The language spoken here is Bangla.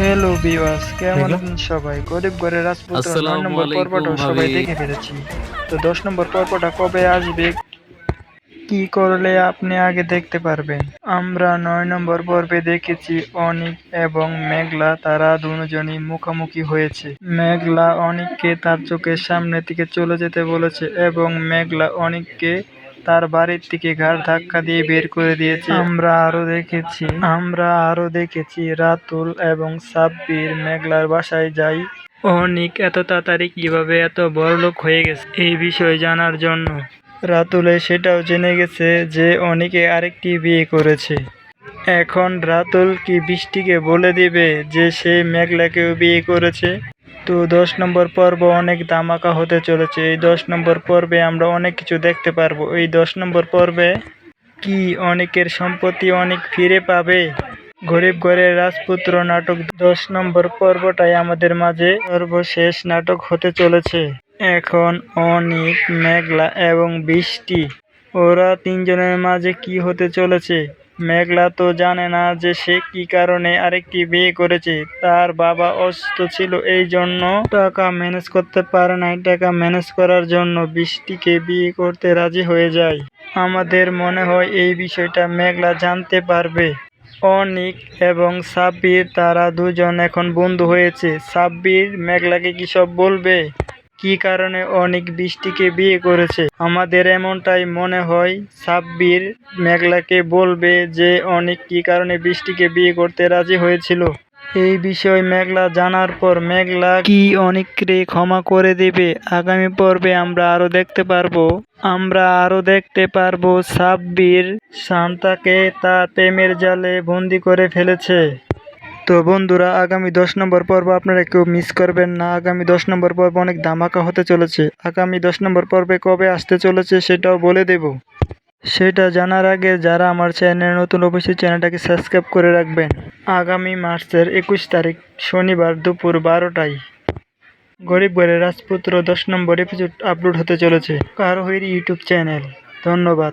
হ্যালো ভিউয়ার্স, কেমন হ্যালো। আছেন সবাই? গরিব ঘরের রাজপুত্র ৯ আসসালামু নম্বর আলাইকুম পর্বটাও সবাই ভাবি। দেখে ফেলেছি। তো ১০ নম্বর পর্বটা কবে আসবে, কি করলে আপনি আগে দেখতে পারবেন? আমরা ৯ নম্বর পর্বে দেখেছি অনিক এবং মেঘলা তারা দুজনই মুখোমুখি হয়েছে। মেঘলা অনিককে তার চোখের সামনে থেকে চলে যেতে বলেছে এবং মেঘলা অনিককে তার বাড়ির থেকে ঘাড় ধাক্কা দিয়ে বের করে দিয়েছে। আমরা আরো দেখেছি রাতুল এবং সাব্বির মেঘলার বাসায় যায় অনিক এত তাড়াতাড়ি কিভাবে এত বড়লোক হয়ে গেছে এই বিষয়ে জানার জন্য। রাতুলে সেটাও জেনে গেছে যে অনিকে আরেকটি বিয়ে করেছে। এখন রাতুল কি বৃষ্টিকে বলে দিবে যে সে মেঘলাকেও বিয়ে করেছে? তো ১০ নম্বর পর্ব অনেক ধামাকা হতে চলেছে। এই ১০ নম্বর পর্বে আমরা অনেক কিছু দেখতে পারবো। এই ১০ নম্বর পর্বে কি অনিকের সম্পত্তি অনিক ফিরে পাবে? গরিব ঘরের রাজপুত্র নাটক ১০ নম্বর পর্বটাই আমাদের মাঝে সর্বশেষ নাটক হতে চলেছে। এখন অনিক, মেঘলা এবং বৃষ্টি ওরা তিনজনের মাঝে কি হতে চলেছে? মেঘলা তো জানে না যে সে কি কারণে আরেকটি বিয়ে করেছে। তার বাবা অসুস্থ ছিল, এই জন্য টাকা ম্যানেজ করতে পারে নাই। টাকা ম্যানেজ করার জন্য বৃষ্টিকে বিয়ে করতে রাজি হয়ে যায়। আমাদের মনে হয় এই বিষয়টা মেঘলা জানতে পারবে। অনিক এবং সাব্বির তারা দুজন এখন বন্ধু হয়েছে। সাব্বির মেঘলাকে কি সব বলবে? কি কারণে অনিক বৃষ্টিকে বিয়ে করেছে? আমাদের এমনটাই মনে হয়। সাব্বির মেঘলাকে বলবে যে অনিক কি কারণে বৃষ্টিকে বিয়ে করতে রাজি হয়েছিল। এই বিষয় মেঘলা জানার পর মেঘলা কি অনিককে ক্ষমা করে দেবে? আগামী পর্বে আমরা আরো দেখতে পারবো সাব্বির শান্তাকে তার প্রেমের জালে বন্দি করে ফেলেছে। তো বন্ধুরা, আগামী ১০ নম্বর পর্ব আপনারা কেউ মিস করবেন না। আগামী ১০ নম্বর পর্ব অনেক ধামাকা হতে চলেছে। আগামী ১০ নম্বর পর্বে কবে আসতে চলেছে সেটাও বলে দেব। সেটা জানার আগে যারা আমার চ্যানেলে নতুন, অবশ্যই চ্যানেলটাকে সাবস্ক্রাইব করে রাখবেন। আগামী মার্চের ২১ তারিখ শনিবার দুপুর ১২টায় গরিব ঘরের রাজপুত্র ১০ নম্বর এপিসোড আপলোড হতে চলেছে কারোহির ইউটিউব চ্যানেল। ধন্যবাদ।